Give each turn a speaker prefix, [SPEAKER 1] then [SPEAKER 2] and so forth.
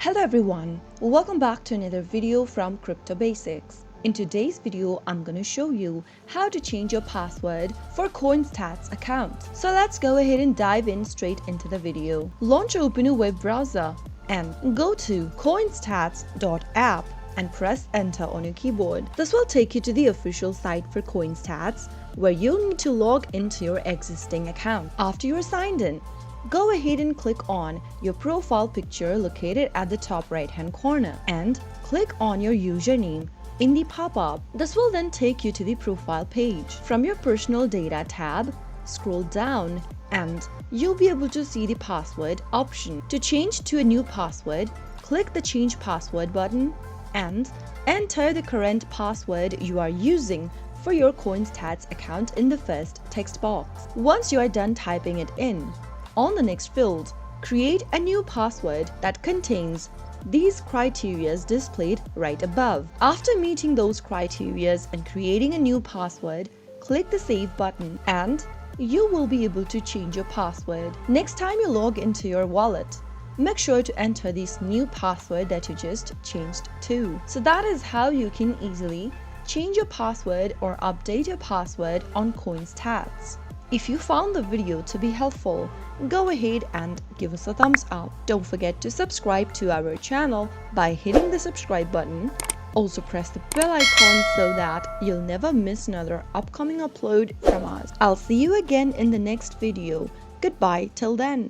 [SPEAKER 1] Hello everyone, welcome back to another video from Crypto Basics. In today's video, I'm going to show you how to change your password for CoinStats account. So let's go ahead and dive in straight into the video. Launch or open a web browser and go to coinstats.app and press enter on your keyboard. This will take you to the official site for CoinStats where you'll need to log into your existing account. After you're signed in, go ahead and click on your profile picture located at the top right hand corner and click on your username in the pop-up. This will then take you to the profile page. From your personal data tab, scroll down and you'll be able to see the password option. To change to a new password, click the change password button and enter the current password you are using for your CoinStats account in the first text box. Once you are done typing it in, on the next field, create a new password that contains these criteria displayed right above. After meeting those criteria and creating a new password, click the Save button and you will be able to change your password. Next time you log into your wallet, make sure to enter this new password that you just changed to. So that is how you can easily change your password or update your password on CoinStats. If you found the video to be helpful, go ahead and give us a thumbs up. Don't forget to subscribe to our channel by hitting the subscribe button. Also press the bell icon so that you'll never miss another upcoming upload from us. I'll see you again in the next video. Goodbye till then.